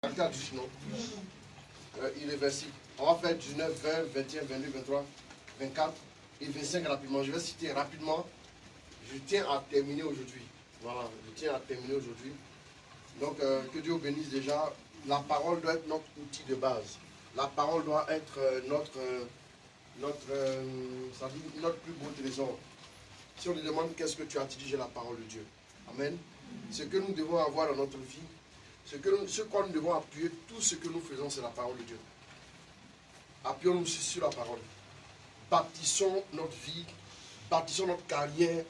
Non. Il est verset. On va faire 19, 20, 21, 22, 23, 24 et 25 rapidement. Je vais citer rapidement. Je tiens à terminer aujourd'hui. Voilà, je tiens à terminer aujourd'hui. Donc, que Dieu bénisse déjà. La parole doit être notre outil de base. La parole doit être notre plus beau trésor. Si on nous demande qu'est-ce que tu as dirigé la parole de Dieu. Amen. Ce que nous devons avoir dans notre vie, ce quoi nous devons appuyer, tout ce que nous faisons, c'est la parole de Dieu. Appuyons-nous sur la parole. Bâtissons notre vie, bâtissons notre carrière,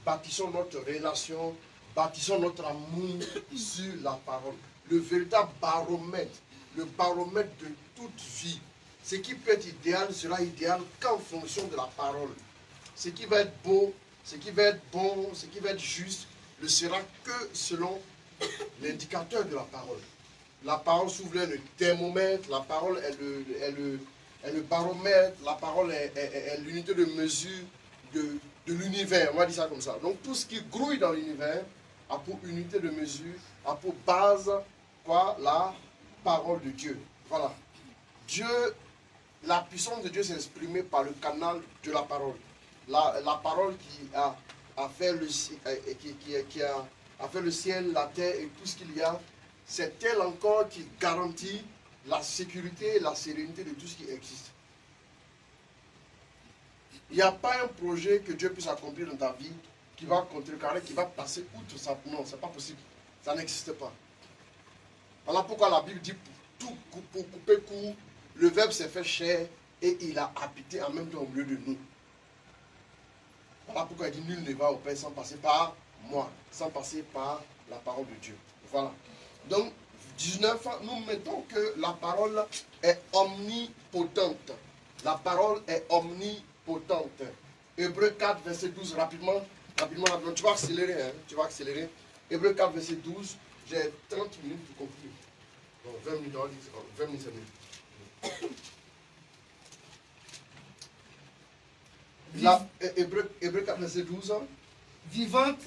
bâtissons notre relation, bâtissons notre amour sur la parole. Le véritable baromètre, le baromètre de toute vie. Ce qui peut être idéal sera idéal qu'en fonction de la parole. Ce qui va être beau, ce qui va être bon, ce qui va être juste, ne sera que selon l'indicateur de la parole. La parole souveraine est le thermomètre, la parole est le baromètre, la parole est l'unité de mesure de l'univers, on va dire ça comme ça. Donc tout ce qui grouille dans l'univers a pour unité de mesure, a pour base quoi? La parole de Dieu. Voilà. Dieu, la puissance de Dieu s'est exprimée par le canal de la parole. La parole qui a fait le ciel, la terre et tout ce qu'il y a, c'est elle encore qui garantit la sécurité et la sérénité de tout ce qui existe. Il n'y a pas un projet que Dieu puisse accomplir dans ta vie qui va contrecarrer, qui va passer outre ça. Non, ce n'est pas possible. Ça n'existe pas. Voilà pourquoi la Bible dit pour couper court, le Verbe s'est fait chair et il a habité en même temps au milieu de nous. Voilà pourquoi il dit nul ne va au Père sans passer par moi, sans passer par la parole de Dieu. Voilà. Donc, 19, nous mettons que la parole est omnipotente. La parole est omnipotente. Hébreux 4, verset 12, rapidement. Tu vas accélérer, hein, tu vas accélérer. Hébreux 4, verset 12, j'ai 30 minutes pour conclure. Bon, 20 minutes, 20 minutes. Hébreux 4, verset 12. Vivante,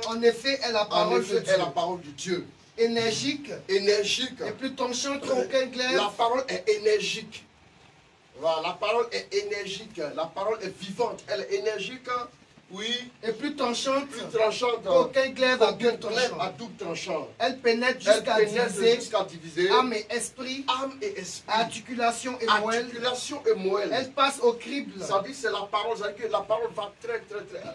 en effet, est la parole de Dieu. Énergique, et plus tranchante qu'aucun glaive. La parole est énergique. Voilà, la parole est énergique. La parole est vivante. Elle est énergique, oui. Et plus tranchante qu'aucun glaive à double tranchant. Elle pénètre jusqu'à diviser âme et esprit, articulation et moelle. Elle passe au crible. Ça dit c'est la parole. Ça dit que la parole va très.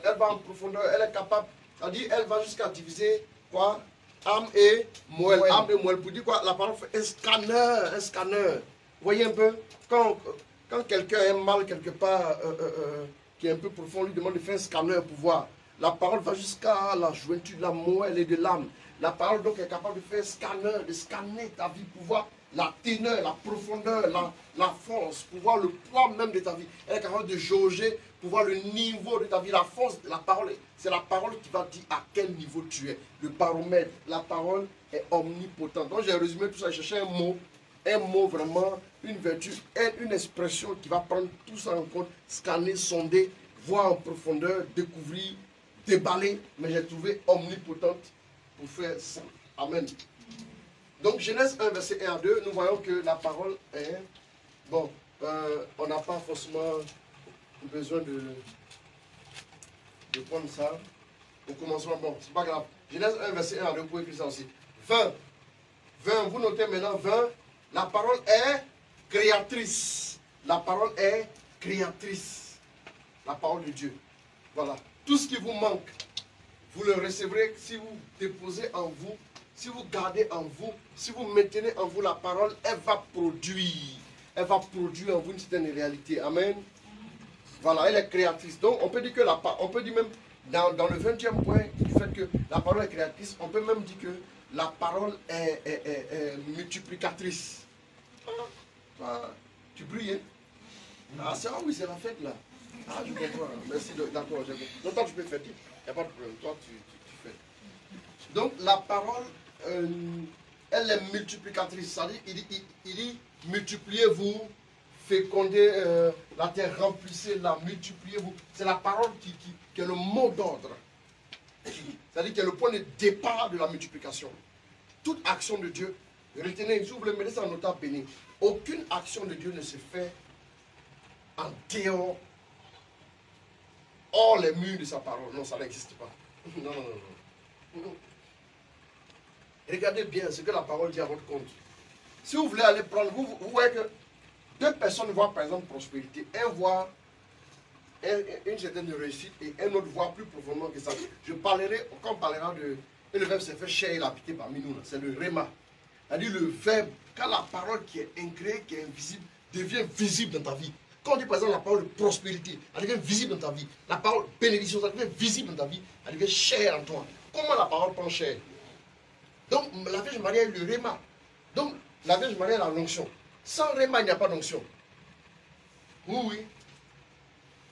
Elle va en profondeur. Elle est capable. Ça dit elle va jusqu'à diviser quoi? Âme et moelle. Âme et moelle. Pour dire quoi? La parole fait un scanner. Vous voyez un peu? Quand quelqu'un a mal quelque part, qui est un peu profond, on lui demande de faire un scanner pour voir. La parole va jusqu'à la jointure de la moelle et de l'âme. La parole donc est capable de faire un scanner, de scanner ta vie pour voir la teneur, la profondeur, la force, pour voir le poids même de ta vie. Elle est capable de jauger pour voir le niveau de ta vie. La force de la parole, c'est la parole qui va dire à quel niveau tu es. Le baromètre, la parole est omnipotente. Donc j'ai résumé tout ça, j'ai cherché un mot vraiment, une vertu, une expression qui va prendre tout ça en compte, scanner, sonder, voir en profondeur, découvrir, déballer. Mais j'ai trouvé omnipotente pour faire ça. Amen. Donc Genèse 1, verset 1 à 2, nous voyons que la parole est... Bon, on n'a pas forcément besoin de prendre ça. Au commencement, bon, c'est pas grave. Genèse 1, verset 1 à 2, vous pouvez écrire ça aussi. 20, vous notez maintenant 20. La parole est créatrice. La parole est créatrice. La parole de Dieu. Voilà. Tout ce qui vous manque, vous le recevrez si vous déposez en vous, si vous gardez en vous, si vous maintenez en vous la parole, elle va produire. Elle va produire en vous une certaine réalité. Amen. Voilà, elle est créatrice. Donc, on peut dire que on peut dire même, dans le 20e point, du fait que la parole est créatrice, on peut même dire que la parole est multiplicatrice. Tu brilles, hein? Ah, oui, c'est la fête là. Ah, je comprends. Merci, d'accord. Donc, toi, tu peux faire. Il n'y a pas de problème. Toi, tu fais. Donc, la parole, elle est multiplicatrice. C'est-à-dire, il dit multipliez-vous, fécondez la terre, remplissez-la, multipliez-vous. C'est la parole qui est le mot d'ordre. C'est-à-dire, qui est le point de départ de la multiplication. Toute action de Dieu Retenez, si vous voulez mettre ça en notable béni. Aucune action de Dieu ne se fait en dehors, hors les murs de sa parole. Non, ça n'existe pas. Non, non, non, non. Regardez bien ce que la parole dit à votre compte. Si vous voulez aller prendre, vous voyez que deux personnes voient par exemple prospérité. Un voit une certaine réussite et un autre voit plus profondément que ça. Je parlerai, quand on parlera de... Et le verbe s'est fait chair et l'habiter parmi nous. C'est le réma. C'est-à-dire le verbe, quand la parole qui est incréée, qui est invisible, devient visible dans ta vie. Quand on dit par exemple la parole de prospérité, elle devient visible dans ta vie. La parole bénédiction, ça devient visible dans ta vie. Elle devient chair en toi. Comment la parole prend chair? Donc la Vierge Marie est le réma. Donc la Vierge Marie est la l'onction. Sans réma, il n'y a pas d'onction. Oui, oui.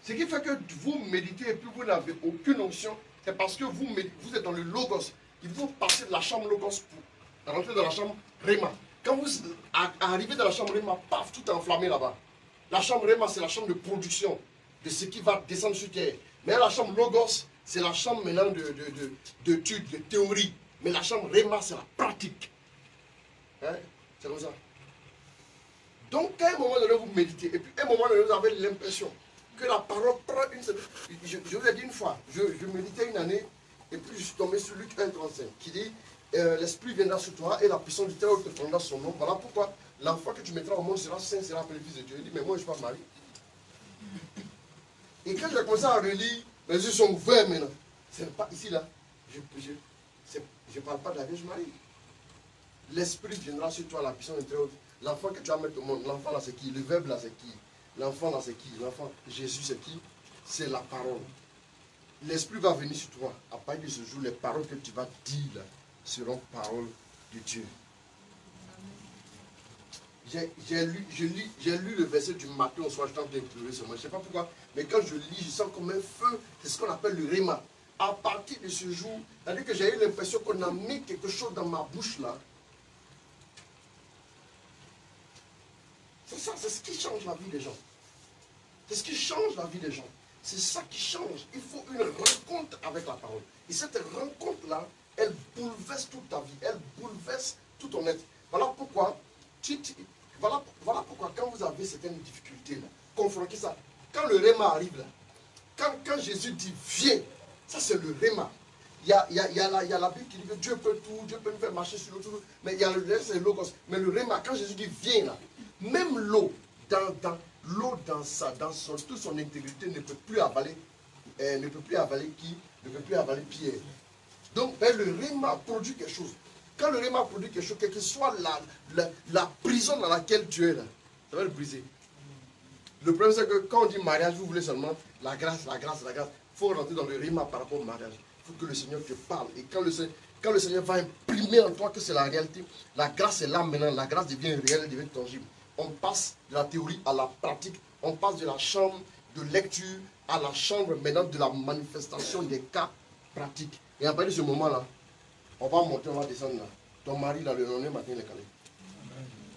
Ce qui fait que vous méditez et puis vous n'avez aucune onction, c'est parce que vous êtes dans le logos. Il faut passer de la chambre logos pour rentrer dans la chambre réma. Quand vous arrivez dans la chambre réma, paf, tout est enflammé là-bas. La chambre réma, c'est la chambre de production de ce qui va descendre sur terre. Mais la chambre logos, c'est la chambre maintenant d'études, de théorie. Mais la chambre réma, c'est la pratique. Hein? C'est comme ça. Donc, à un moment donné, vous méditez. Et puis, à un moment donné, vous avez l'impression que la parole prend une... Je vous ai dit une fois, je méditais une année, et puis je suis tombé sur Luc 1,35, qui dit l'Esprit viendra sur toi, et la puissance du Très-Haut te prendra son nom. Voilà pourquoi l'enfant que tu mettras au monde sera saint, sera appelé fils de Dieu. Il dit, mais moi, je ne suis pas marié. Et quand j'ai commencé à relire, mes yeux sont ouverts maintenant. C'est pas ici, là. Je ne parle pas de la Vierge Marie. L'Esprit viendra sur toi, la puissance du Très-Haut. L'enfant que tu vas mettre au monde, l'enfant là c'est qui? Le verbe là c'est qui? L'enfant là c'est qui? L'enfant, Jésus c'est qui? C'est la parole. L'Esprit va venir sur toi. À partir de ce jour, les paroles que tu vas dire là, seront paroles de Dieu. J'ai lu le verset du matin au soir, je tente d'inclure ce mot. Je ne sais pas pourquoi, mais quand je lis, je sens comme un feu. C'est ce qu'on appelle le réma. À partir de ce jour, c'est-à-dire que j'ai eu l'impression qu'on a mis quelque chose dans ma bouche là. C'est ça, c'est ce qui change la vie des gens. C'est ce qui change la vie des gens. C'est ça qui change. Il faut une rencontre avec la parole. Et cette rencontre-là, elle bouleverse toute ta vie. Elle bouleverse tout ton être. Voilà pourquoi, voilà pourquoi quand vous avez certaines difficultés-là, confrontez ça. Quand le réma arrive là, quand Jésus dit viens, ça c'est le réma. Il y a la Bible qui dit que Dieu peut tout, Dieu peut nous faire marcher sur l'eau, mais il y a le logos. Mais le réma, quand Jésus dit viens là, même l'eau, l'eau dans toute son intégrité ne peut plus avaler, qui? Ne peut plus avaler Pierre. Donc le réma produit quelque chose. Quand le réma produit quelque chose, quelle que soit la prison dans laquelle tu es là, ça va le briser. Le problème c'est que quand on dit mariage, vous voulez seulement la grâce, la grâce, la grâce. Il faut rentrer dans le réma par rapport au mariage. Il faut que le Seigneur te parle. Et quand le Seigneur va imprimer en toi que c'est la réalité, la grâce est là maintenant, la grâce devient réelle, elle devient tangible. On passe de la théorie à la pratique. On passe de la chambre de lecture à la chambre maintenant de la manifestation des cas pratiques. Et à partir de ce moment-là, on va monter, on va descendre là. Ton mari, là, le lendemain matin, il est calé.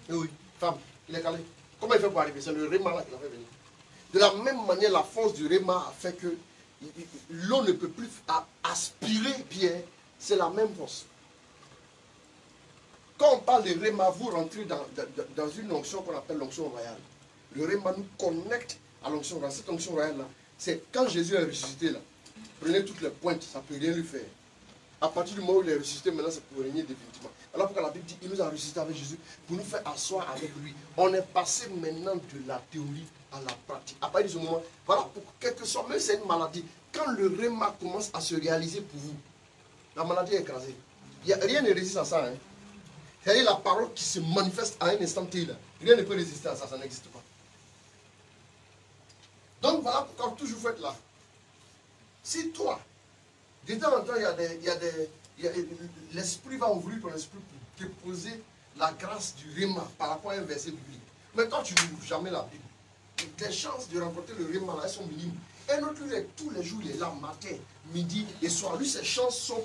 Et oui, femme, il est calé. Comment il fait pour arriver? C'est le réma là qui l'a fait venir. De la même manière, la force du réma a fait que l'eau ne peut plus aspirer Pierre. C'est la même force. Quand on parle de réma, vous rentrez dans une onction qu'on appelle l'onction royale. Le réma nous connecte à l'onction royale. Cette onction royale-là, c'est quand Jésus est ressuscité là. Prenez toutes les pointes, ça ne peut rien lui faire. À partir du moment où il est ressuscité, maintenant, ça peut régner définitivement. Alors pourquoi la Bible dit qu'il nous a ressuscité avec Jésus pour nous faire asseoir avec lui. On est passé maintenant de la théorie à la pratique. À partir de ce moment, voilà, pour quelque soit, même c'est une maladie, quand le réma commence à se réaliser pour vous, la maladie est écrasée. Rien ne résiste à ça. Hein. C'est-à-dire la parole qui se manifeste à un instant T. Rien ne peut résister à ça, ça n'existe pas. Donc voilà pourquoi toujours vous êtes là. Si toi, de temps en temps, l'esprit va ouvrir ton esprit pour te poser la grâce du réma par rapport à un verset biblique. Mais quand tu n'ouvres jamais la Bible, les chances de rencontrer le réma là, elles sont minimes. Un autre, lui, tous les jours, il est là, matin, midi et soir. Lui, ses chances sont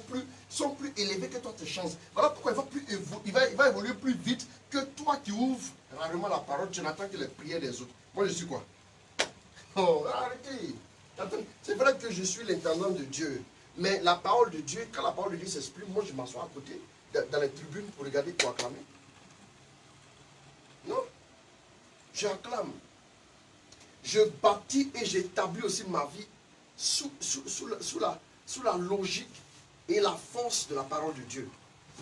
plus élevées que toi, tes chances. Voilà pourquoi il va évoluer plus vite que toi qui ouvres rarement la parole. Tu n'attends que les prières des autres. Moi, je suis quoi? Oh, arrêtez. C'est vrai que je suis l'intendant de Dieu. Mais la parole de Dieu, quand la parole de Dieu s'exprime, moi, je m'assois à côté, dans les tribunes pour regarder pour acclamer. Je acclame. Je bâtis et j'établis aussi ma vie sous la logique et la force de la parole de Dieu.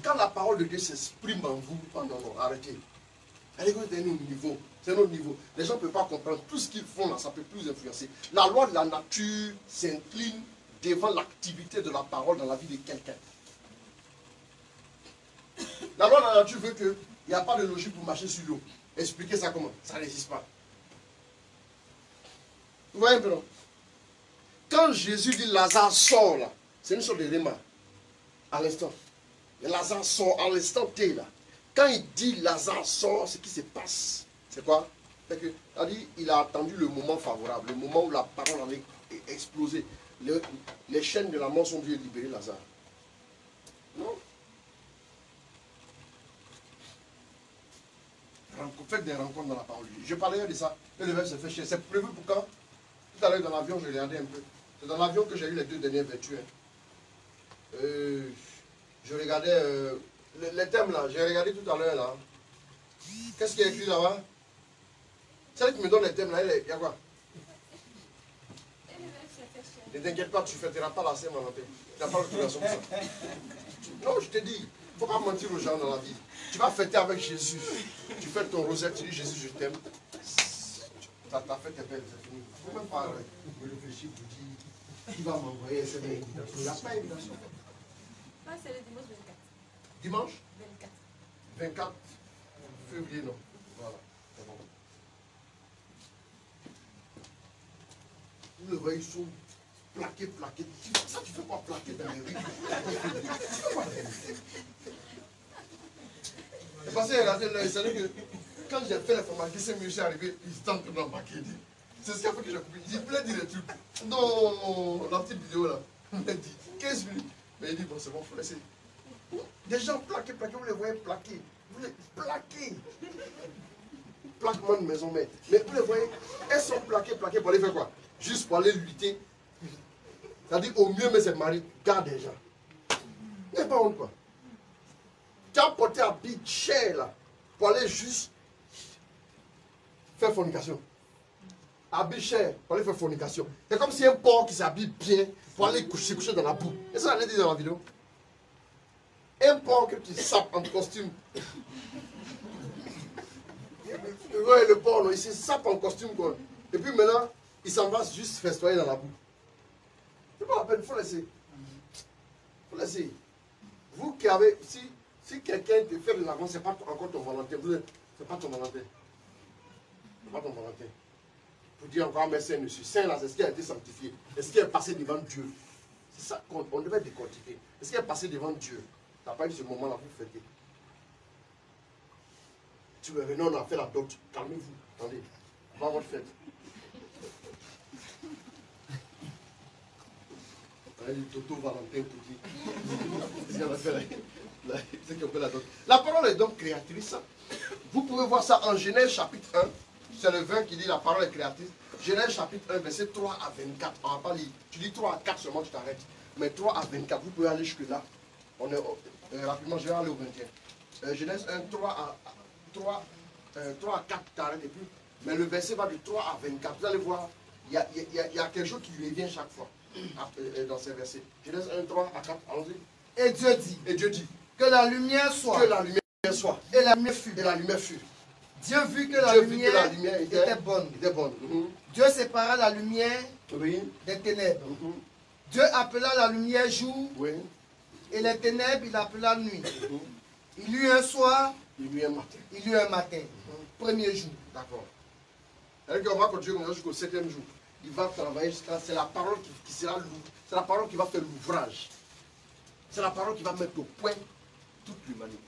Quand la parole de Dieu s'exprime en vous, oh non, non, arrêtez. Elle est à un autre niveau. C'est un autre niveau. Les gens ne peuvent pas comprendre. Tout ce qu'ils font là, ça peut plus influencer. La loi de la nature s'incline devant l'activité de la parole dans la vie de quelqu'un. La loi de la nature veut qu'il n'y a pas de logique pour marcher sur l'eau. Expliquez ça comment? Ça n'existe pas. Vous voyez un peu, non? Quand Jésus dit Lazare sort là, c'est une sorte de réma. À l'instant. Lazare sort à l'instant T là. Quand il dit Lazare sort, ce qui se passe, c'est quoi? C'est que, il a attendu le moment favorable, le moment où la parole allait exploser. Les chaînes de la mort sont venues libérer Lazare. Non. Faites des rencontres dans la parole de Dieu. Je parlais de ça. Et le verset se fait chier. C'est prévu pour quand? Tout à l'heure dans l'avion, je regardais un peu. C'est dans l'avion que j'ai eu les 2 dernières vertus. Je regardais les thèmes là. J'ai regardé tout à l'heure là. Qu'est-ce qu'il y a écrit là-bas? Celle qui me donne les thèmes là, il y a quoi? Ne t'inquiète pas, tu ne fêteras pas la Saint-Valentin. Tu n'as pas l'autorisation pour ça. Non, je te dis, il ne faut pas mentir aux gens dans la vie. Tu vas fêter avec Jésus. Tu fais ton rosaire, tu dis Jésus, je t'aime. Ta fête est belle, c'est fini. Il ne faut même pas réfléchir pour dire qui va m'envoyer cette invitation. Il n'y a pas d'invitation. C'est le dimanche 24. Dimanche 24. 24 février, non. Voilà, c'est bon. Vous le voyez, ils sont plaqués. Ça, tu fais quoi plaquer dans les rues? C'est passé, regardez, c'est-à-dire que quand j'ai fait la formation, c'est mieux, je suis arrivé, ils tentent de m'embarquer. C'est ce qui a fait que j'ai coupé. Il voulait dire des trucs. Non, la petite vidéo là, il m'a dit 15 minutes. Mais il dit, bon, c'est bon, il faut laisser. Des gens plaqués, vous les voyez plaqués. Vous les plaqués. Plaquement de maison mère. Mais vous les voyez, elles sont plaquées pour aller faire quoi? Juste pour aller lutter. C'est-à-dire, au mieux, mais c'est mari, garde des gens. Il n'y a pas honte quoi. Tu as porté un big cher là, pour aller juste faire fornication. Habille cher pour aller faire fornication. C'est comme si un porc qui s'habille bien pour aller coucher dans la boue. Et ça, on l'a dit dans la vidéo. Un porc que tu sapes en costume. Ouais, le porc, non, il se sape en costume quoi. Et puis maintenant, il s'en va juste festoyer dans la boue. C'est pas la peine, il faut laisser. Il faut laisser. Vous qui avez, si quelqu'un te fait de l'argent, ce n'est pas encore ton Valentin. C'est pas ton Valentin. C'est pas ton Valentin. Pour dire encore, mais Saint Monsieur. Saint là, c'est ce qui a été sanctifié. Est-ce qu'il est passé devant Dieu? C'est ça qu'on devait décortiquer. Est-ce qu'il est passé devant Dieu? Tu n'as pas eu ce moment-là pour fêter. Tu veux venir, on a fait la dot. Calmez-vous. Attendez. On va avoir votre fête. Toto Valentin La parole est donc créatrice. Vous pouvez voir ça en Genèse chapitre 1. C'est le 20 qui dit la parole est créatrice. Genèse chapitre 1, verset 3 à 24. On va pas lire. Tu dis 3 à 4 seulement, tu t'arrêtes. Mais 3 à 24, vous pouvez aller jusque là. On est, rapidement, je vais aller au 21. Genèse 1, 3 à 4, tu t'arrêtes. Et puis, mais le verset va de 3 à 24. Vous allez voir, il y a quelque chose qui revient chaque fois. Dans ces versets. Genèse 1, 3 à 4, allons-y. Et Dieu dit. Que la lumière soit. Que la lumière soit. Et la lumière fut. Et la lumière fut. Dieu vit que la lumière était bonne. Dieu sépara la lumière des ténèbres. Dieu appela la lumière jour. Et les ténèbres, il appela nuit. Il y eut un soir. Il y eut un matin. Il y eut un matin. Premier jour. D'accord. On va continuer jusqu'au 7e jour. Il va travailler jusqu'à... C'est la parole qui sera... C'est la parole qui va faire l'ouvrage. C'est la parole qui va mettre au point toute l'humanité.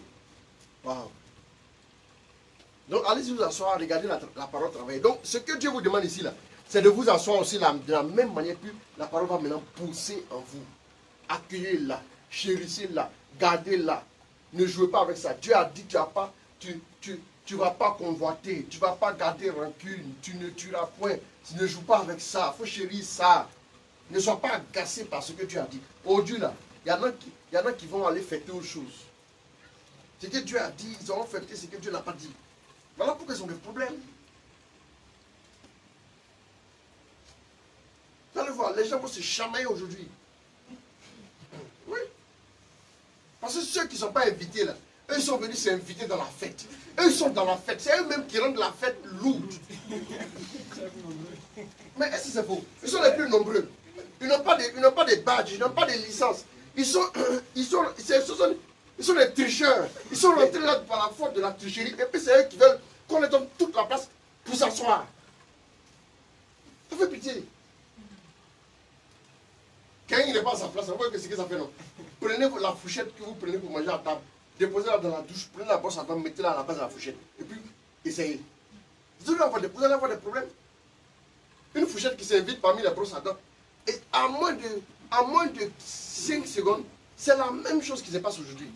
Waouh. Donc, allez-y vous asseoir, regardez la parole travailler. Donc, ce que Dieu vous demande ici, là, c'est de vous asseoir aussi de la même manière que la parole va maintenant pousser en vous. Accueillez-la, chérissez-la, gardez-la. Ne jouez pas avec ça. Dieu a dit que tu ne vas pas convoiter, tu ne vas pas garder rancune, tu ne tueras point. Tu ne joues pas avec ça, il faut chérir ça. Ne sois pas agacé par ce que tu as dit. Aujourd'hui, là, il y en a qui vont aller fêter autre chose. Ce que Dieu a dit, ils auront fêté ce que Dieu n'a pas dit. Voilà pourquoi ils ont des problèmes. voir, les gens vont se chamailler aujourd'hui. Oui. Parce que ceux qui ne sont pas invités là, eux ils sont venus s'inviter dans la fête. Eux ils sont dans la fête. C'est eux-mêmes qui rendent la fête lourde. Mais est-ce que c'est faux? Ils sont les plus nombreux. Ils n'ont pas de badges, ils n'ont pas de licence. Ils sont des tricheurs. Ils sont rentrés là par la faute de la tricherie. Et puis c'est eux qui veulent qu'on leur donne toute la place pour s'asseoir. Ça fait pitié. Quand il n'est pas à sa place, vous voyez ce que ça fait, non? Prenez la fourchette que vous prenez pour manger à table, déposez-la dans la douche, prenez la brosse à dents, mettez-la à la base de la fourchette. Et puis, essayez. Vous allez avoir des problèmes. Une fourchette qui s'invite parmi les brosses à dents. Et à moins de 5 secondes, c'est la même chose qui se passe aujourd'hui.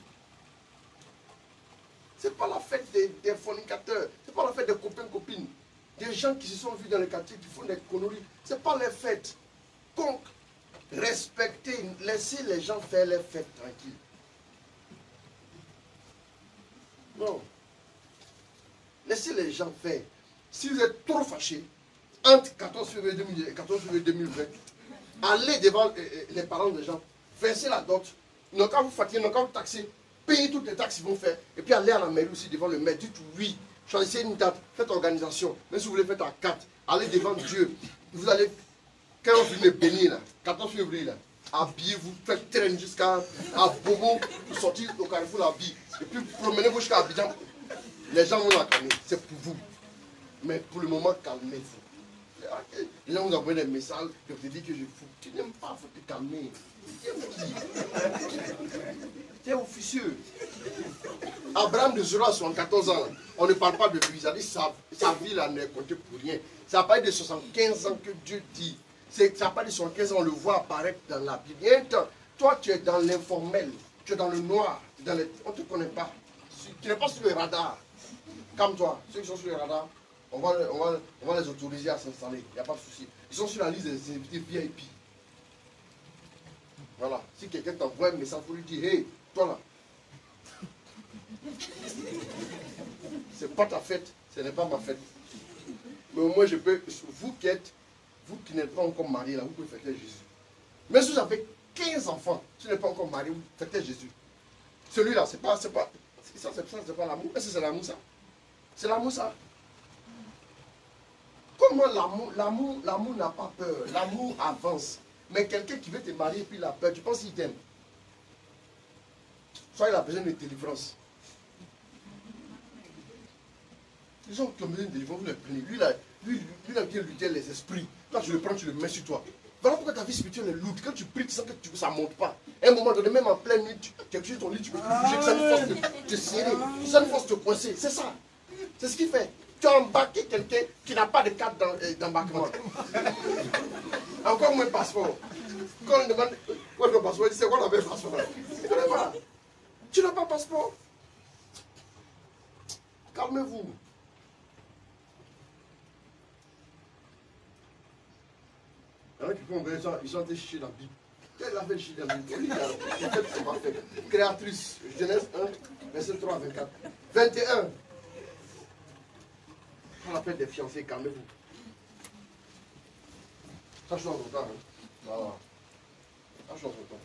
Ce n'est pas la fête des fornicateurs, ce n'est pas la fête des copains-copines, des gens qui se sont vus dans les quartiers qui font des conneries. Ce n'est pas les fêtes. Donc, respectez, laissez les gens faire les fêtes tranquilles. Non. Laissez les gens faire. Si vous êtes trop fâchés, entre 14 février 2000 et 14 février 2020, allez devant les parents des gens, versez la dot, ils n'ont qu'à vous fatiguer, ils n'ont qu'à vous taxer, payez toutes les taxes qu'ils vont faire, et puis allez à la mairie aussi devant le maire, dites oui, choisissez une date, faites organisation, même si vous voulez faire à 4, allez devant Dieu, vous allez, quand vous venez bénir là, 14 février là, habillez-vous, faites traîne jusqu'à Bobo, vous sortir au carrefour la vie, et puis promenez-vous jusqu'à Abidjan, les gens vont l'acclamer, c'est pour vous, mais pour le moment, calmez-vous. Les gens vous envoient des messages, je te dis que je fous. Tu n'aimes pas, il faut te calmer. Tu es officieux. Abraham de 0 à 74 ans, on ne parle pas de lui. Ça dit sa vie là n'est comptée pour rien. Ça n'a pas été de 75 ans que Dieu dit. Ça n'a pas été de 75 ans, on le voit apparaître dans la Bible. Il y a un temps, toi tu es dans l'informel, tu es dans le noir, on ne te connaît pas. Tu n'es pas sur le radar. Comme toi, ceux qui sont sur le radar. On va les autoriser à s'installer, il n'y a pas de souci. Ils sont sur la liste des invités VIP. Voilà. Si quelqu'un t'envoie un message, il faut lui dire, hey, toi là. C'est pas ta fête, ce n'est pas ma fête. Mais au moins, je peux, vous qui n'êtes pas encore mariés, là, vous pouvez fêter Jésus. Mais si vous avez 15 enfants, si vous n'êtes pas encore marié, vous fêtez Jésus. Celui-là, c'est pas l'amour. Est-ce que c'est l'amour ça? C'est l'amour ça? Comment l'amour n'a pas peur, l'amour avance. Mais quelqu'un qui veut te marier et puis il a peur, tu penses qu'il t'aime? Soit il a besoin de délivrance. Les gens qui ont besoin de délivrance, vous les prenez. Lui, il a bien lutter les esprits. Toi, tu le prends, tu le mets sur toi. Voilà pourquoi ta vie spirituelle est lourde. Quand tu pries, tu sens que ça ne monte pas. À un moment donné, même en pleine nuit, tu es sur ton lit, tu peux te bouger, ça ne force de te serrer, ça ne force de te coincer. C'est ça. C'est ce qu'il fait. Tu as embarqué quelqu'un qui n'a pas de carte d'embarquement. Encore moins passeport. Quand on demande quoi le passeport, il dit c'est quoi le passeport? Tu ne pas. Tu n'as pas de passeport. Calmez-vous. Il y en a qui font, ils sont allés chier dans la Bible. Quelle a fait chier dans la Bible? Créatrice, Genèse 1, verset 3 à 24. 21. On appelle des fiancés, calmez-vous. Ça change autant. Hein. Voilà. Ça change autant.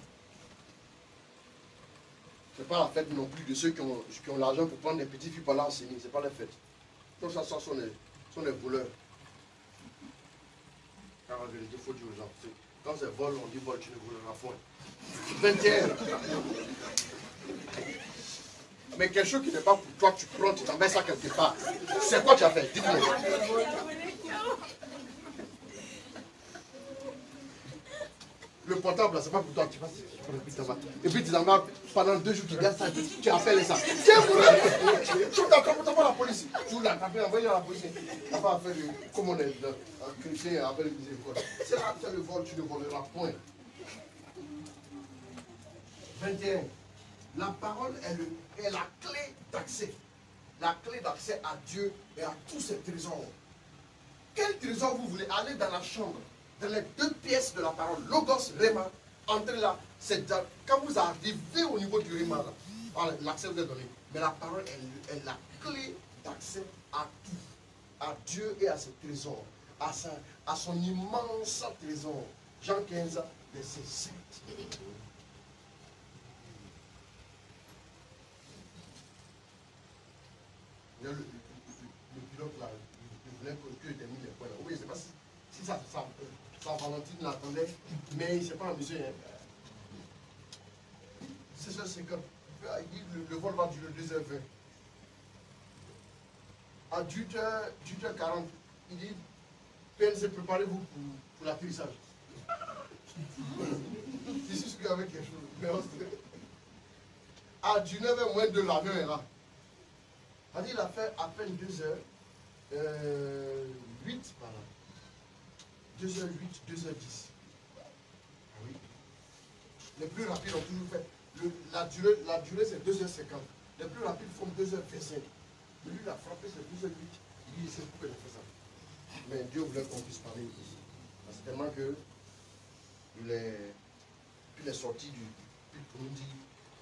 Ce n'est pas la fête non plus de ceux qui ont l'argent pour prendre des petites filles pour l'enseigner. Ce n'est pas la fête. Donc ça sont des voleurs. Car en vérité, il faut dire aux gens. Quand c'est vol, on dit vol, tu ne voleras point. 21. Mais quelque chose qui n'est pas pour toi, tu prends, tu t'en ça quelque part. C'est quoi tu as fait? Dis-moi. Le portable, là, c'est pas pour toi. Tu vas, et puis tu en vas pendant 2 jours, tu gardes ça, tu appelles ça. Tiens, tu t'attends pas la police. Tu l'attrapes, envoyer à la police. On va faire comme on est un chrétien, appelle le miséricorde. C'est là que tu as le vol, tu ne voleras point. 21. La parole est la clé d'accès. La clé d'accès à Dieu et à tous ses trésors. Quel trésor vous voulez? Aller dans la chambre, dans les 2 pièces de la parole, Logos, Réma, entrez là. Quand vous arrivez au niveau du Réma, l'accès vous est donné. Mais la parole est la clé d'accès à tout. À Dieu et à ses trésors. À son immense trésor. Jean 15, verset 7. Le pilote là, il voulait que tu aies mis les points là. Oui, je ne sais pas si sa Valentine l'attendait, mais il ne s'est pas amusé. Hein. C'est ça, c'est comme. Le vol va durer 2h20. À 18h40, il dit PNC, préparez-vous pour l'atterrissage. Je suis sûr qu'il y avait quelque chose. À 19h moins 2, l'avion est là. Il a fait à peine 2h08 par là. 2h08, 2h10. Ah oui. Les plus rapides ont toujours fait. La durée c'est 2h50. Les plus rapides font 2h25. Lui, il a frappé, c'est 2h08. Il dit, c'est pourquoi il a fait ça. Mais Dieu voulait qu'on puisse parler ici. C'est tellement que il est sorti du pile pour nous dire,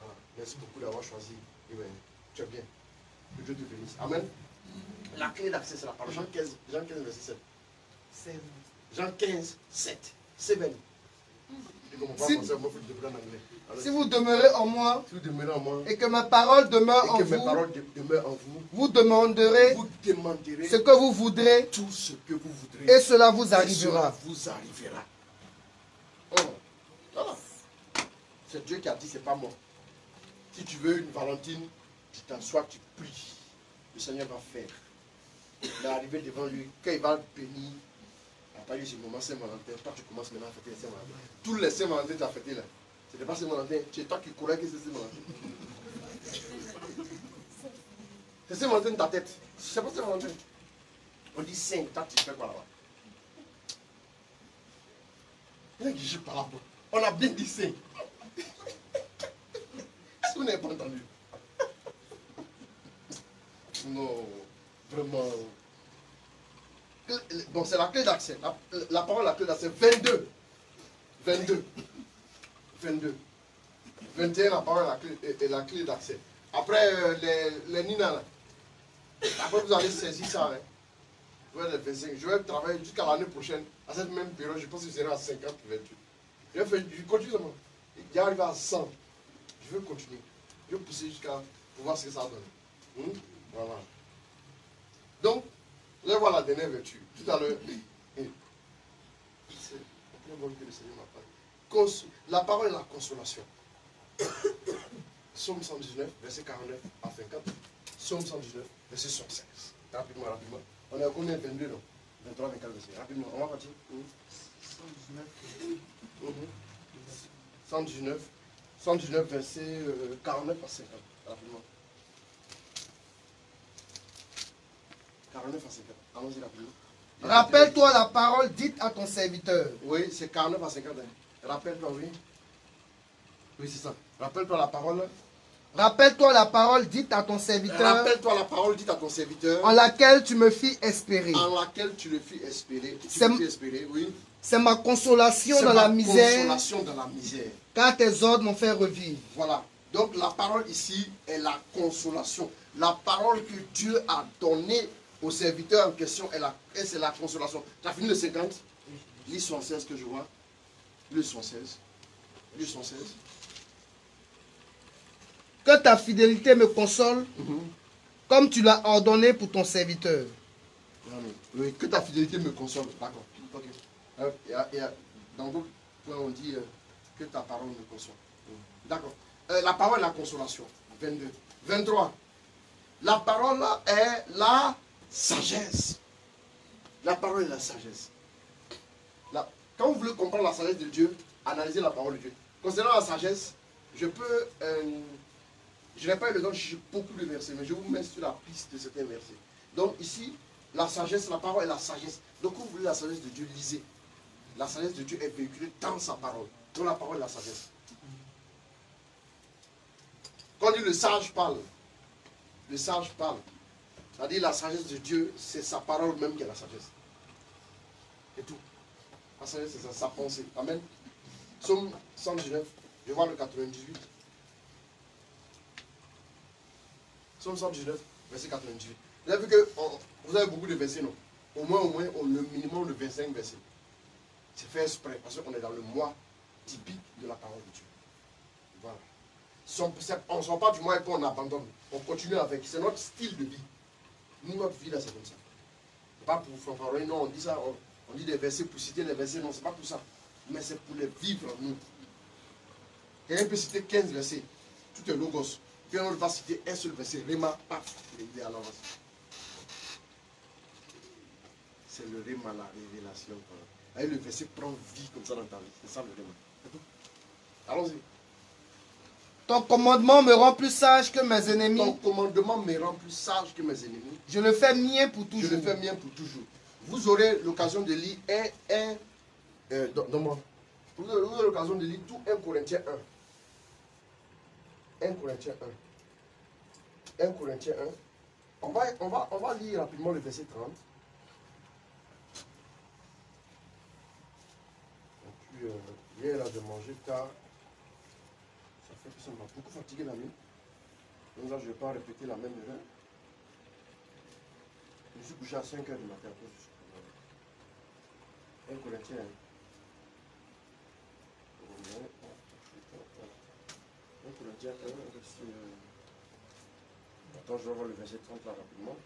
voilà, merci beaucoup d'avoir choisi. Et bien, tu es bien. Que Dieu te bénisse. Amen. La clé d'accès, c'est la parole. Jean 15, verset 7. Jean 15, 7. 7. Si vous demeurez en moi, et que ma parole demeure en vous, vous demanderez ce que vous voudrez, tout ce que vous voudrez, et cela vous arrivera. Voilà. C'est Dieu qui a dit, c'est pas moi. Si tu veux une Valentine, tu t'assois, tu pries. Le Seigneur va faire. Il va arriver devant lui, quand il va bénir. Après, ce moment Saint-Valentin, toi tu commences maintenant à fêter les Saint-Valentin. Tous les Saint-Valentin tu as fêté là. C'était pas Saint-Valentin, c'est toi qui courais que c'est Saint-Valentin. C'est Saint-Valentin de ta tête. C'est pas Saint-Valentin. On dit Saint, toi tu fais quoi là-bas? Il y a qui joue par là-bas. On a bien dit Saint. Est-ce que vous n'avez pas entendu? Non, vraiment. Bon, c'est la clé d'accès. La parole, la clé d'accès. 22. 21, la parole est la clé d'accès. Après, les Nina, là. Après, vous allez saisir ça. Hein. Je vais travailler jusqu'à l'année prochaine. À cette même période, je pense que je serai à 50, 28. Je continue seulement. J'arrive à 100. Je veux continuer. Je vais pousser jusqu'à pour voir ce que ça donne. Voilà. Donc, là, voilà la dernière vertu. Tout à l'heure, la parole est la consolation. Psaume 119, verset 49 à 50. Psaume 119, verset 76. Rapidement. On est à combien? 22, non? 23, 24, verset. Rapidement, on va partir. 119, verset 49 à 50. Rapidement. 49 à 50. Allons-y rapidement. Rappelle-toi la parole dite à ton serviteur. Oui, c'est 49 à 50. Rappelle-toi, oui. Oui, c'est ça. Rappelle-toi la parole. Rappelle-toi la parole dite à ton serviteur. Rappelle-toi la parole dite à ton serviteur. En laquelle tu me fis espérer. En laquelle tu le fis espérer. Oui. C'est ma consolation dans la misère. Consolation dans la misère. Car tes ordres m'ont fait revivre. Voilà. Donc la parole ici est la consolation. La parole que Dieu a donnée au serviteur en question, c'est la consolation. Tu as fini le 50? Lis 76 que je vois. Lis 76. Que ta fidélité me console, comme tu l'as ordonné pour ton serviteur. Oui, que ta fidélité me console. D'accord. Ok. Dans d'autres points, on dit que ta parole me console. D'accord. La parole est la consolation. 22. 23. La parole est la sagesse. La parole est la sagesse. Quand vous voulez comprendre la sagesse de Dieu, analysez la parole de Dieu. Concernant la sagesse, je n'ai pas eu le temps de chercher beaucoup de versets, mais je vous mets sur la piste de certains versets. Donc ici, la sagesse, la parole est la sagesse. Donc quand vous voulez la sagesse de Dieu, lisez. La sagesse de Dieu est véhiculée dans sa parole. Donc la parole est la sagesse. Quand on dit le sage parle, c'est-à-dire la sagesse de Dieu, c'est sa parole même qui est la sagesse. C'est tout. La sagesse, c'est sa pensée. Amen. Psaume 119, je vois le 98. Psaume 119, verset 98. Vous avez vu que vous avez beaucoup de versets, non? Au moins, le minimum de 25 versets. C'est fait exprès, parce qu'on est dans le mois typique de la parole de Dieu. Voilà. On ne sort pas du mois et puis on abandonne. On continue avec. C'est notre style de vie. Nous, notre vie, là, c'est comme ça. Pas pour fanfaronner, non, on dit ça, on dit des versets pour citer les versets, non, c'est pas pour ça. Mais c'est pour les vivre, nous. Quelqu'un peut citer 15 versets, tout est logos. Puis on va citer un seul verset, Réma, paf, il est à l'avance. C'est le Réma, la révélation. Et le verset prend vie comme ça dans ta vie. C'est ça le Réma. Allons-y. Ton commandement me rend plus sage que mes ennemis. Ton commandement me rend plus sage que mes ennemis. Je le fais mien pour toujours. Je le fais mien pour toujours. Vous aurez l'occasion de lire vous aurez l'occasion de lire tout 1 Corinthiens 1. 1 Corinthiens 1. 1 Corinthiens 1. On va lire rapidement le verset 30. Et puis, hier, là, de manger tard. Ça fait que ça m'a beaucoup fatigué la nuit. Donc là, je ne vais pas répéter la même erreur. Je me suis couché à 5 h du matin. 1 Corinthiens 1. 1 Corinthiens 1, verset... Attends, je vais voir le verset 30 là rapidement.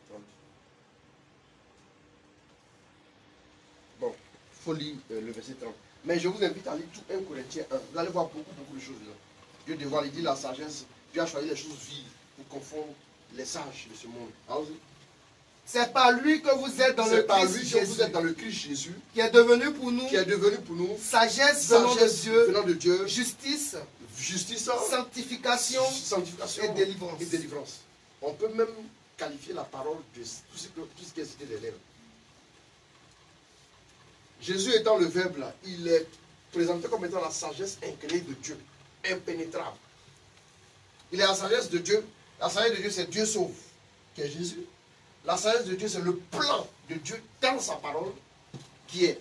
30. Bon, il faut lire le verset 30. Mais je vous invite à lire tout 1 Corinthiens 1. Vous allez voir beaucoup de choses là. Dieu dévoile, il dit la sagesse. Dieu a choisi les choses vives pour confondre les sages de ce monde. Allons-y. C'est par lui que vous êtes dans le Christ Jésus. Vous êtes dans le Christ Jésus. Qui est devenu pour nous. Sagesse venant de Dieu. Justice. Sanctification. Et délivrance. On peut même qualifier la parole de tout ce qui est cité des lèvres. Jésus étant le Verbe là, il est présenté comme étant la sagesse incréée de Dieu, impénétrable. Il est la sagesse de Dieu. La sagesse de Dieu, c'est Dieu sauve, qui est Jésus. La sagesse de Dieu, c'est le plan de Dieu dans sa parole, qui est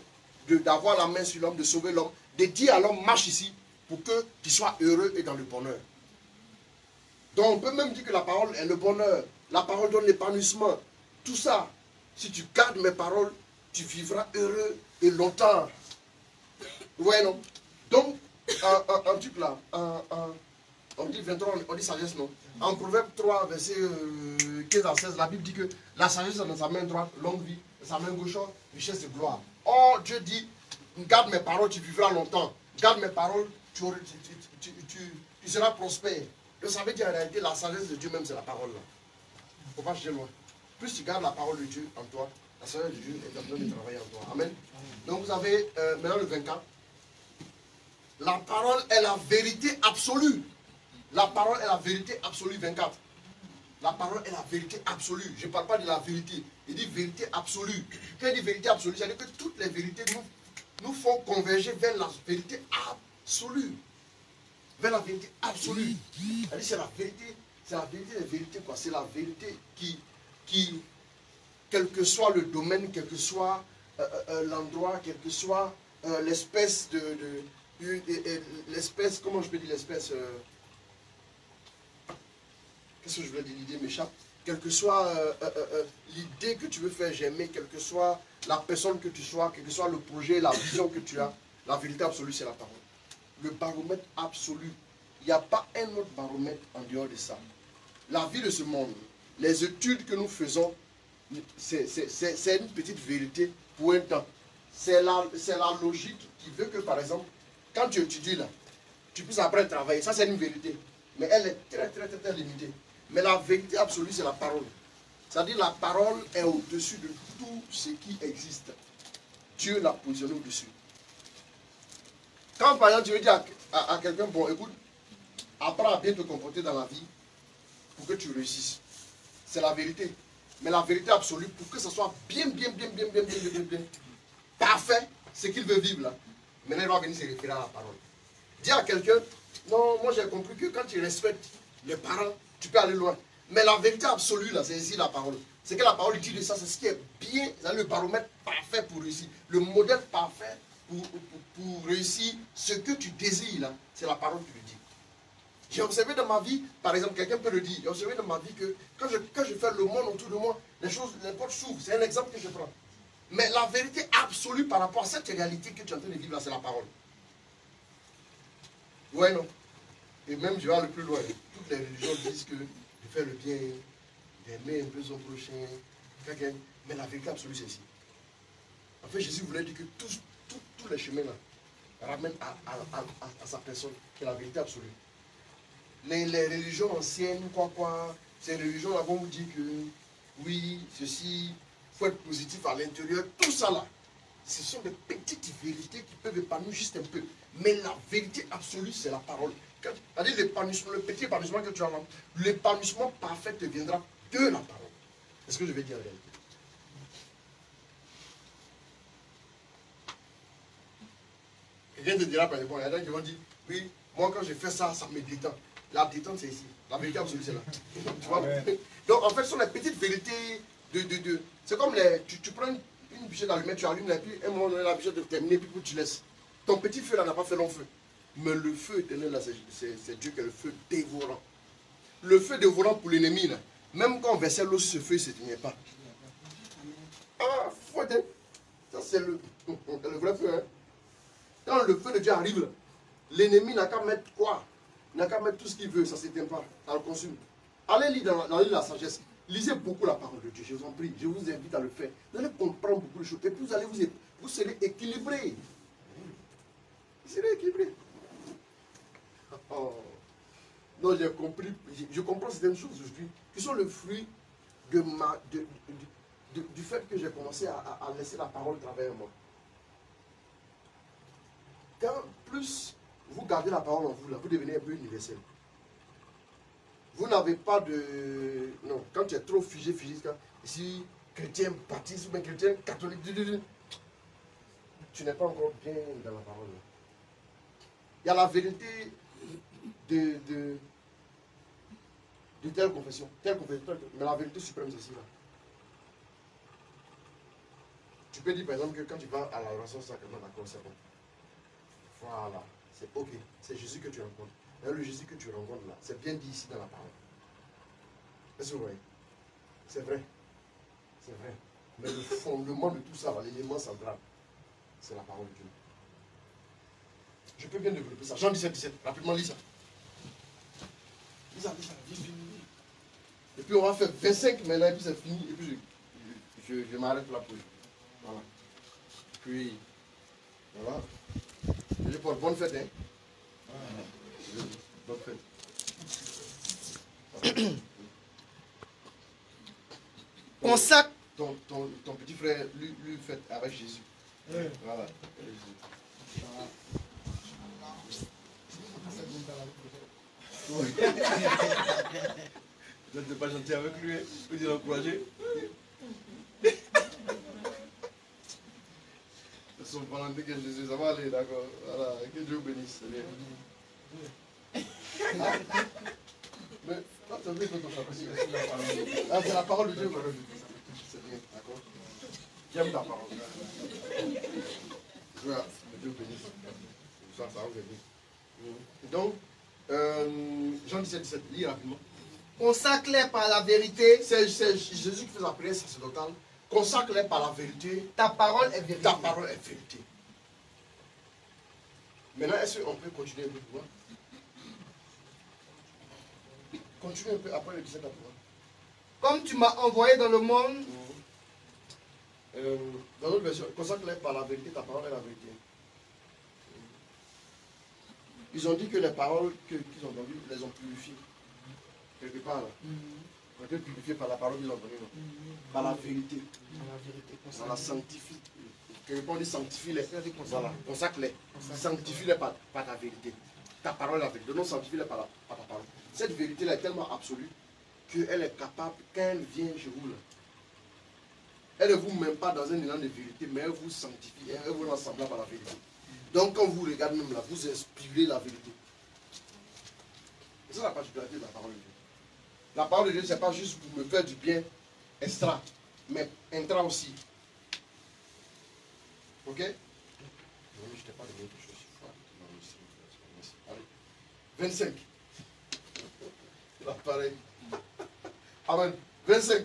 d'avoir la main sur l'homme, de sauver l'homme, de dire à l'homme, marche ici, pour qu'il soit heureux et dans le bonheur. Donc on peut même dire que la parole est le bonheur. La parole donne l'épanouissement. Tout ça, si tu gardes mes paroles, tu vivras heureux et longtemps. Ouais, non? Donc, un truc là, on dit 23, on dit sagesse, non? En Proverbe 3, verset 15 à 16, la Bible dit que la sagesse est dans sa main droite, longue vie, dans sa main gauche, richesse et gloire. Or, Dieu dit, garde mes paroles, tu vivras longtemps. Garde mes paroles, tu seras prospère. Donc ça veut dire en réalité, la sagesse de Dieu même, c'est la parole là. Il ne faut pas chercher loin. Plus tu gardes la parole de Dieu en toi, la sagesse de Dieu est en train de travailler en toi. Amen. Donc vous avez maintenant le 24. La parole est la vérité absolue. La parole est la vérité absolue, 24. La parole est la vérité absolue. Je ne parle pas de la vérité. Il dit vérité absolue. Quand il dit vérité absolue, c'est-à-dire que toutes les vérités nous font converger vers la vérité absolue. Vers la vérité absolue. C'est la vérité des vérités, quoi. C'est la vérité qui, quel que soit le domaine, quel que soit l'endroit, quel que soit l'espèce l'espèce, comment je peux dire l'espèce qu'est-ce que je voulais dire, l'idée m'échappe. Quelle que soit l'idée que tu veux faire germer, quelle que soit la personne que tu sois, quel que soit le projet, la vision que tu as, la vérité absolue, c'est la parole. Le baromètre absolu. Il n'y a pas un autre baromètre en dehors de ça. La vie de ce monde, les études que nous faisons, c'est une petite vérité pour un temps. C'est la logique qui veut que, par exemple, quand tu étudies là, tu puisses après travailler. Ça, c'est une vérité. Mais elle est très limitée. Mais la vérité absolue, c'est la parole. C'est-à-dire la parole est au-dessus de tout ce qui existe. Dieu l'a positionné au-dessus. Quand par exemple tu veux dire à quelqu'un, bon écoute, apprends à bien te comporter dans la vie pour que tu réussisses. C'est la vérité. Mais la vérité absolue, pour que ça soit bien parfait, ce qu'il veut vivre là. Maintenant il va venir se référer à la parole. Dis à quelqu'un, non, moi j'ai compris que quand tu respectes les parents, tu peux aller loin. Mais la vérité absolue, là, c'est ici la parole. C'est que la parole dit de ça, c'est ce qui est bien, c'est le baromètre parfait pour réussir. Le modèle parfait pour réussir ce que tu désires, là, c'est la parole qui le dit. J'ai observé dans ma vie, par exemple, quelqu'un peut le dire, j'ai observé dans ma vie que quand je fais le monde autour de moi, les portes s'ouvrent. C'est un exemple que je prends. Mais la vérité absolue par rapport à cette réalité que tu es en train de vivre là, c'est la parole. Ouais, non. Et même, je vais aller plus loin. Toutes les religions disent que de faire le bien, d'aimer un peu son prochain, quelqu'un. Mais la vérité absolue, c'est ici. En fait, Jésus voulait dire que tous les chemins là ramènent à sa personne, qui est la vérité absolue. Les religions anciennes, ces religions là vont vous dire que oui, ceci, il faut être positif à l'intérieur, tout ça là. Ce sont des petites vérités qui peuvent épanouir juste un peu. Mais la vérité absolue, c'est la parole. C'est-à-dire le petit épanouissement que tu as là, l'épanouissement parfait te viendra de la parole. C'est ce que je vais dire en réalité. Quelqu'un te dira par exemple, il y a des gens qui vont dire, oui, moi quand je fais ça, ça me détend. La détente, c'est ici. La vérité absolue, c'est là. Tu vois? Donc, en fait, ce sont les petites vérités c'est comme tu prends une bûche d'allumette, tu allumes, et puis un moment donné, la bûche de terminer, puis tu laisses. Ton petit feu là n'a pas fait long feu. Mais le feu éternel là, c'est Dieu qui est le feu dévorant. Le feu dévorant pour l'ennemi là, même quand on versait l'eau sur ce feu, il ne s'éteignait pas. Ah, faut être. Ça, c'est le vrai feu. Hein. Quand le feu de Dieu arrive là, l'ennemi n'a qu'à mettre quoi? Il n'a qu'à mettre tout ce qu'il veut, ça ne s'éteint pas, ça le consume. Allez lire dans la sagesse. Lisez beaucoup la parole de Dieu, je vous en prie. Je vous invite à le faire. Vous allez comprendre beaucoup de choses. Et puis vous serez équilibré. Vous serez équilibré. Oh. Non, j'ai compris. Je comprends certaines choses aujourd'hui qui sont le fruit du fait que j'ai commencé à laisser la parole travailler en moi. Quand plus vous gardez la parole en vous, là, vous devenez un peu universel. Vous n'avez pas de... Non, quand tu es trop figé, ici, chrétien, baptiste ou bien chrétien, catholique, tu n'es pas encore bien dans la parole. Il y a la vérité de telle confession, mais la vérité suprême, c'est celle-là. Tu peux dire par exemple que quand tu vas à l'adoration sacrement, d'accord, c'est bon. Voilà, c'est ok, c'est Jésus que tu rencontres. Et le Jésus que tu rencontres là, c'est bien dit ici dans la parole. Est-ce que vous voyez? C'est vrai. C'est vrai. Mais le fondement de tout ça, l'élément central, c'est la parole de Dieu. Je peux bien développer ça. Jean 17, rapidement, lis ça. Lis ça, vite. Et puis on va faire 25 maintenant, et puis c'est fini. Et puis je m'arrête là pour lui. Voilà. Puis, voilà. Je porte bonne fête, hein. Bonne fête. Consacre. Ton petit frère, lui fait avec Jésus. Voilà. Je n'étais pas gentil avec lui, hein. Je peux l'encourager. Son pendant que Jésus, ça va aller, d'accord. Voilà, que Dieu bénisse. Mais, c'est la parole de Dieu. C'est bien, d'accord. J'aime ta parole. Voilà, Dieu bénisse. Ça va vous aider. Donc, Jean 17, lis rapidement. Consacre-les par la vérité. C'est Jésus qui fait la prière sacerdotale. Consacre-les par la vérité. Ta parole est vérité. Ta parole est vérité. Maintenant, est-ce qu'on peut continuer un peu pour voir? Continue un peu après le 17 à pouvoir. Comme tu m'as envoyé dans le monde. Dans notre version, consacre-les par la vérité, ta parole est la vérité. Ils ont dit que les paroles qu'ils ont entendues les ont purifiées. Quelque part là. Ont été purifiées par la parole qu'ils ont entendue. Par la vérité. On la sanctifie. Quelque part on dit sanctifie-les. Voilà. Consacre-les. Sanctifie-les par ta vérité. Ta parole est la vérité. Donc sanctifie-les par ta parole. Cette vérité-là est tellement absolue qu'elle est capable, quand elle vient chez vous là, elle ne vous met pas dans un élan de vérité, mais elle vous sanctifie, elle vous rend semblable à la vérité. Donc quand vous regardez même là, vous inspirez la vérité. Et c'est la particularité de la parole de Dieu. La parole de Dieu, ce n'est pas juste pour me faire du bien extra, mais intra aussi. Ok? Je t'ai pas donné quelque chose. Allez. 25. Pareil. Amen. 25.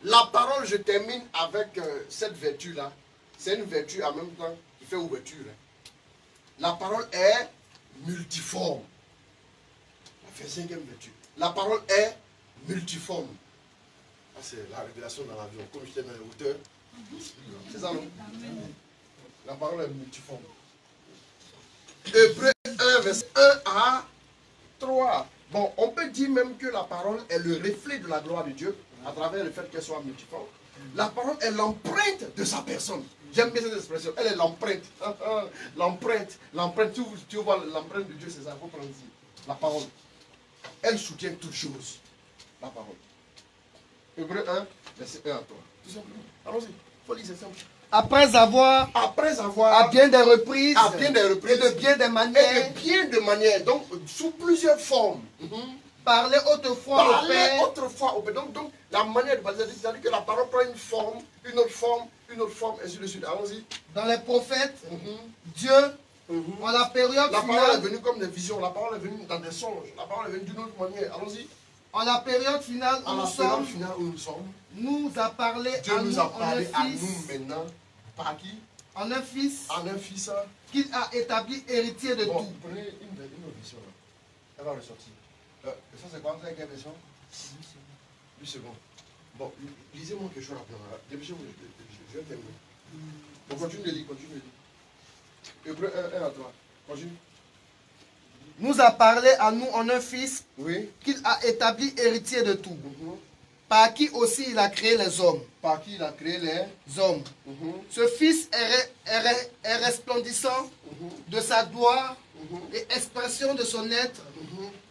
La parole, je termine avec cette vertu-là. C'est une vertu en même temps qui fait ouverture. La parole est multiforme. La 25e vertu. La parole est multiforme. Ah, c'est la révélation dans l'avion. Comme j'étais dans les hauteurs. C'est ça, non? La parole est multiforme. Hébreux 1, verset 1 à 3. Bon, on peut dire même que la parole est le reflet de la gloire de Dieu à travers le fait qu'elle soit multiforme. La parole est l'empreinte de sa personne. J'aime bien cette expression. Elle est l'empreinte. L'empreinte. L'empreinte. Tu vois l'empreinte de Dieu, c'est ça. Il faut prendre ici. La parole. Elle soutient toutes choses. La parole. Hébreux 1, verset 1 à 3. Tout simplement. Allons-y. Il faut lire, c'est simple. Après avoir à bien des reprises, et de bien des manières, donc sous plusieurs formes, parler autrefois au Père. Donc la manière de parler, c'est-à-dire que la parole prend une forme, une autre forme, ainsi de suite. Allons-y. Dans les prophètes, Dieu, en la période la finale, parole est venue comme des visions, la parole est venue dans des songes, la parole est venue d'une autre manière. Allons-y. En la période finale où nous sommes, nous a parlé Dieu à nous nous a parlé en un à fils, nous maintenant. Par qui? En un fils. En un fils. Qu'il a établi héritier de tout. Prenez une autre version là. Elle va ressortir. Ça c'est quoi? C'est quelle version? 8 secondes. Bon, lisez-moi quelque chose rapidement. Dépêchez-vous, je vais terminer. Bon, continue de lire, Hébreux 1 à 3. Continue. Nous a parlé à nous en un fils, oui, qu'il a établi héritier de tout. Par qui aussi il a créé les hommes. Par qui il a créé les hommes. Ce fils est resplendissant de sa gloire et expression de son être.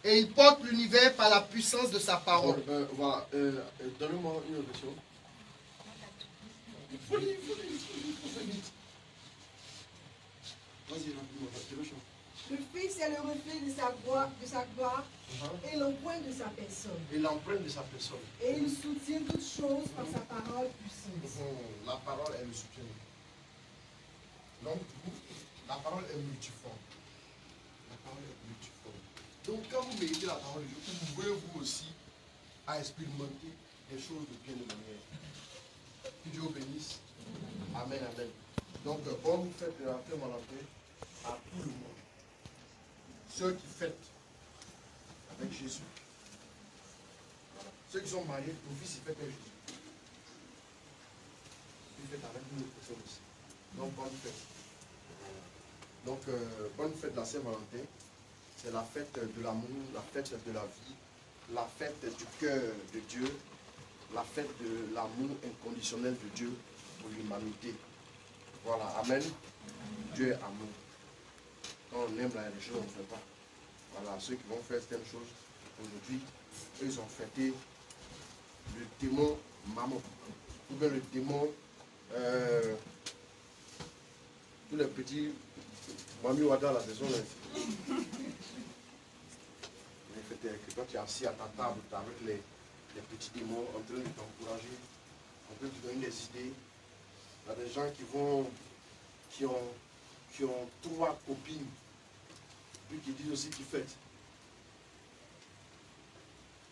Et il porte l'univers par la puissance de sa parole. Voilà. Donnez-moi une autre version. Il faut lire, il faut faire vite. Vas-y, rapidement, dépêche-moi. Le Fils est le reflet de sa gloire et l'empreinte de sa personne. Et l'empreinte de sa personne. Et il soutient toutes choses par sa parole puissante. La parole est le soutien. Donc, la parole est multiforme. La parole est multiforme. Donc, quand vous méditez la parole de Dieu, vous pouvez vous aussi à expérimenter des choses de bien de manière. Que Dieu vous bénisse. Amen, amen. Donc, bonne fête de la Saint-Valentin à tout le monde. Ceux qui fêtent avec Jésus. Voilà. Ceux qui sont mariés, mon fils, il fête avec Jésus. Il fête avec une autre personne aussi. Donc, bonne fête. Donc, bonne fête de la Saint-Valentin. C'est la fête de l'amour, la fête de la vie, la fête du cœur de Dieu, la fête de l'amour inconditionnel de Dieu pour l'humanité. Voilà, amen. Dieu est amour. Quand on aime la religion, on ne fait pas. Voilà, ceux qui vont faire certaines choses aujourd'hui, ils ont fêté le démon Mammon. Ou bien le démon, tous les petits Mami Wada, la saison là. Quand tu es assis à ta table avec les petits démons en train de t'encourager, en train de te donner des idées. Il y a des gens qui ont 3 copines, puis qui disent aussi qu'ils fêtent.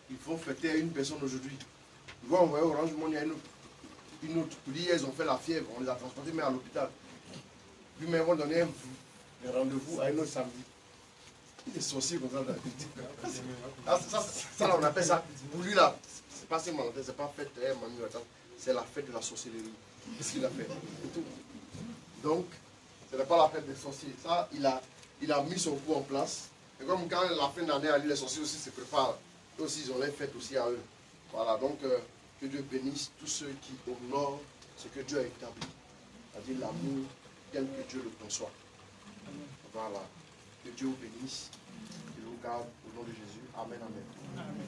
Il faut fêter à une personne aujourd'hui. Tu vois, on voit Orange Monde, il y a une autre. Hier, ils ont fait la fièvre, on les a transportés, mais à l'hôpital. Puis, mais ils vont donner un rendez-vous à une autre samedi. Il est sorcier comme ça. Ça, on appelle ça. Pour lui, là, c'est pas Saint-Valentin, c'est pas fête, c'est la fête de la sorcellerie. Qu'est-ce qu'il a fait? Donc, ce n'est pas la fête des sorciers. Ça, il a mis son coup en place. Et comme quand la fin d'année arrive, les sorciers aussi se préparent. Eux aussi, ils ont les fêtes aussi à eux. Voilà, donc, que Dieu bénisse tous ceux qui honorent ce que Dieu a établi. C'est-à-dire l'amour tel que Dieu le conçoit. Voilà. Que Dieu vous bénisse. Que vous garde au nom de Jésus. Amen, amen. Amen.